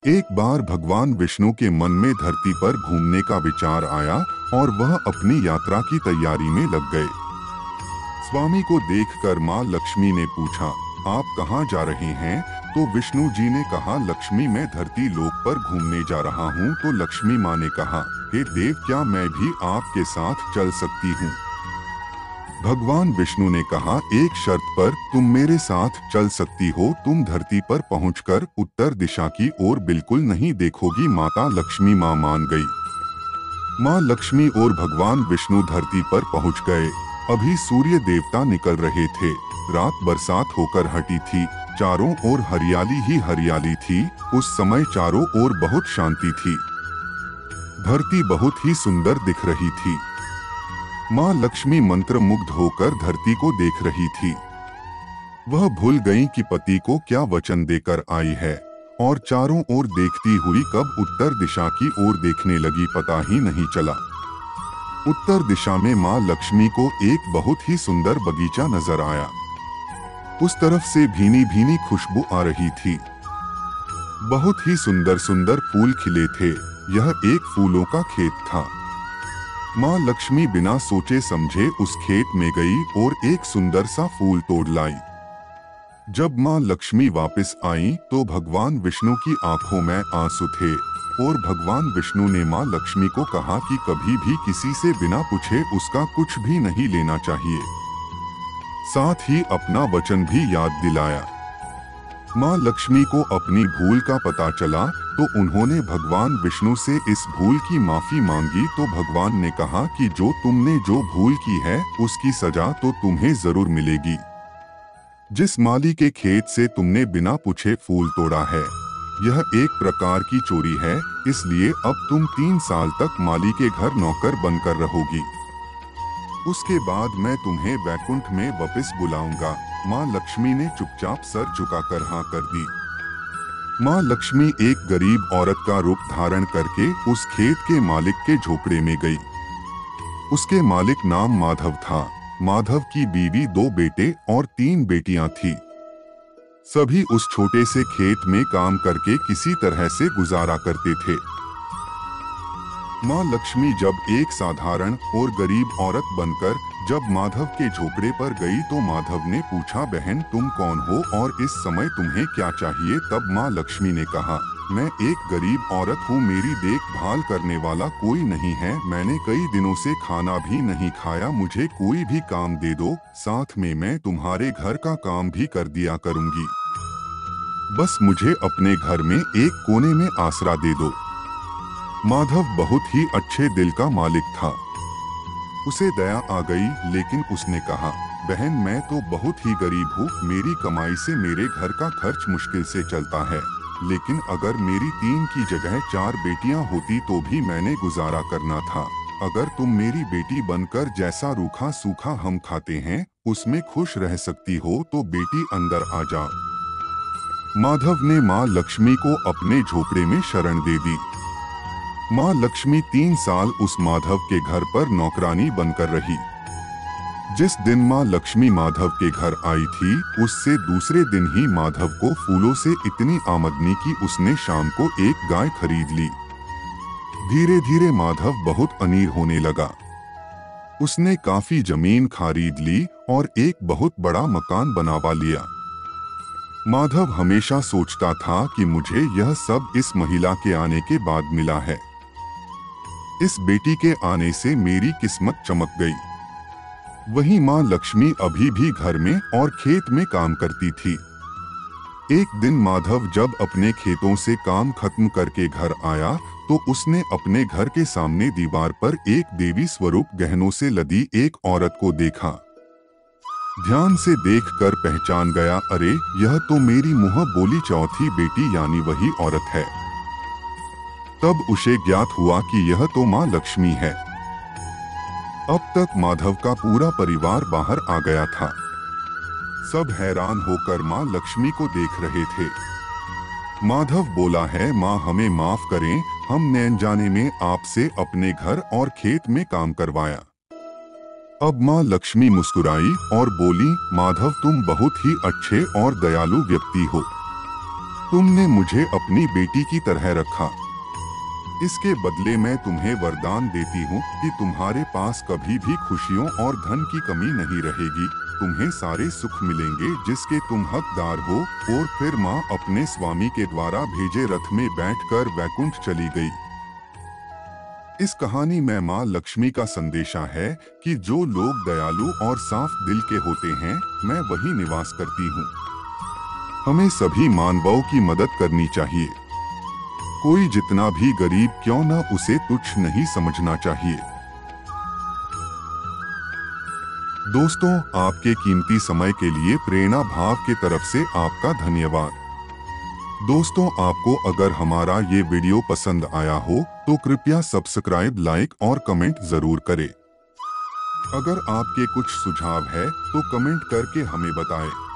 एक बार भगवान विष्णु के मन में धरती पर घूमने का विचार आया और वह अपनी यात्रा की तैयारी में लग गए। स्वामी को देखकर माँ लक्ष्मी ने पूछा, आप कहाँ जा रहे हैं? तो विष्णु जी ने कहा, लक्ष्मी मैं धरती लोक पर घूमने जा रहा हूँ। तो लक्ष्मी माँ ने कहा, हे देव, क्या मैं भी आपके साथ चल सकती हूँ? भगवान विष्णु ने कहा, एक शर्त पर, तुम मेरे साथ चल सकती हो। तुम धरती पर पहुंचकर उत्तर दिशा की ओर बिल्कुल नहीं देखोगी। माता लक्ष्मी माँ मान गई। माँ लक्ष्मी और भगवान विष्णु धरती पर पहुंच गए। अभी सूर्य देवता निकल रहे थे। रात बरसात होकर हटी थी। चारों ओर हरियाली ही हरियाली थी। उस समय चारों ओर बहुत शांति थी। धरती बहुत ही सुंदर दिख रही थी। माँ लक्ष्मी मंत्रमुग्ध होकर धरती को देख रही थी। वह भूल गई कि पति को क्या वचन देकर आई है और चारों ओर देखती हुई कब उत्तर दिशा की ओर देखने लगी, पता ही नहीं चला। उत्तर दिशा में माँ लक्ष्मी को एक बहुत ही सुंदर बगीचा नजर आया। उस तरफ से भीनी भीनी खुशबू आ रही थी। बहुत ही सुंदर सुंदर फूल खिले थे। यह एक फूलों का खेत था। माँ लक्ष्मी बिना सोचे समझे उस खेत में गई और एक सुंदर सा फूल तोड़ लाई। जब माँ लक्ष्मी वापस आई तो भगवान विष्णु की आंखों में आंसू थे और भगवान विष्णु ने माँ लक्ष्मी को कहा कि कभी भी किसी से बिना पूछे उसका कुछ भी नहीं लेना चाहिए। साथ ही अपना वचन भी याद दिलाया। माँ लक्ष्मी को अपनी भूल का पता चला तो उन्होंने भगवान विष्णु से इस भूल की माफी मांगी। तो भगवान ने कहा कि जो तुमने जो भूल की है उसकी सजा तो तुम्हें जरूर मिलेगी। जिस माली के खेत से तुमने बिना पूछे फूल तोड़ा है, यह एक प्रकार की चोरी है। इसलिए अब तुम 3 साल तक माली के घर नौकर बनकर रहोगी। उसके बाद मैं तुम्हें वैकुंठ में वापस बुलाऊंगा। माँ लक्ष्मी ने चुपचाप सर झुकाकर हाँ कर दी। माँ लक्ष्मी एक गरीब औरत का रूप धारण करके उस खेत के मालिक के झोपड़े में गई। उसके मालिक नाम माधव था। माधव की बीवी 2 बेटे और 3 बेटियां थी। सभी उस छोटे से खेत में काम करके किसी तरह से गुजारा करते थे। माँ लक्ष्मी जब एक साधारण और गरीब औरत बनकर जब माधव के झोपड़े पर गई तो माधव ने पूछा, बहन तुम कौन हो और इस समय तुम्हें क्या चाहिए? तब माँ लक्ष्मी ने कहा, मैं एक गरीब औरत हूँ। मेरी देखभाल करने वाला कोई नहीं है। मैंने कई दिनों से खाना भी नहीं खाया। मुझे कोई भी काम दे दो, साथ में मैं तुम्हारे घर का काम भी कर दिया करूँगी। बस मुझे अपने घर में एक कोने में आसरा दे दो। माधव बहुत ही अच्छे दिल का मालिक था। उसे दया आ गई, लेकिन उसने कहा, बहन मैं तो बहुत ही गरीब हूँ। मेरी कमाई से मेरे घर का खर्च मुश्किल से चलता है। लेकिन अगर मेरी 3 की जगह 4 बेटियाँ होती तो भी मैंने गुजारा करना था। अगर तुम मेरी बेटी बनकर जैसा रूखा सूखा हम खाते हैं उसमें खुश रह सकती हो तो बेटी अंदर आ जाओ। माधव ने माँ लक्ष्मी को अपने झोपड़े में शरण दे दी। माँ लक्ष्मी 3 साल उस माधव के घर पर नौकरानी बनकर रही। जिस दिन माँ लक्ष्मी माधव के घर आई थी उससे दूसरे दिन ही माधव को फूलों से इतनी आमदनी की उसने शाम को एक गाय खरीद ली। धीरे धीरे माधव बहुत अमीर होने लगा। उसने काफी जमीन खरीद ली और एक बहुत बड़ा मकान बनवा लिया। माधव हमेशा सोचता था कि मुझे यह सब इस महिला के आने के बाद मिला है। इस बेटी के आने से मेरी किस्मत चमक गई। वहीं माँ लक्ष्मी अभी भी घर में और खेत में काम करती थी। एक दिन माधव जब अपने खेतों से काम खत्म करके घर आया तो उसने अपने घर के सामने दीवार पर एक देवी स्वरूप गहनों से लदी एक औरत को देखा। ध्यान से देखकर पहचान गया, अरे यह तो मेरी मुँह बोली चौथी बेटी यानी वही औरत है। तब उसे ज्ञात हुआ कि यह तो माँ लक्ष्मी है। अब तक माधव का पूरा परिवार बाहर आ गया था। सब हैरान होकर माँ लक्ष्मी को देख रहे थे। माधव बोला है, माँ हमें माफ करें, हम न जाने में आपसे अपने घर और खेत में काम करवाया। अब माँ लक्ष्मी मुस्कुराई और बोली, माधव तुम बहुत ही अच्छे और दयालु व्यक्ति हो। तुमने मुझे अपनी बेटी की तरह रखा। इसके बदले मैं तुम्हें वरदान देती हूँ कि तुम्हारे पास कभी भी खुशियों और धन की कमी नहीं रहेगी। तुम्हें सारे सुख मिलेंगे जिसके तुम हकदार हो। और फिर माँ अपने स्वामी के द्वारा भेजे रथ में बैठकर वैकुंठ चली गई। इस कहानी में माँ लक्ष्मी का संदेशा है कि जो लोग दयालु और साफ दिल के होते हैं, मैं वही निवास करती हूँ। हमें सभी मानवों की मदद करनी चाहिए। कोई जितना भी गरीब क्यों न, उसे तुच्छ नहीं समझना चाहिए। दोस्तों, आपके कीमती समय के लिए प्रेरणा भाव की तरफ से आपका धन्यवाद। दोस्तों, आपको अगर हमारा ये वीडियो पसंद आया हो तो कृपया सब्सक्राइब, लाइक और कमेंट जरूर करें। अगर आपके कुछ सुझाव है तो कमेंट करके हमें बताएं।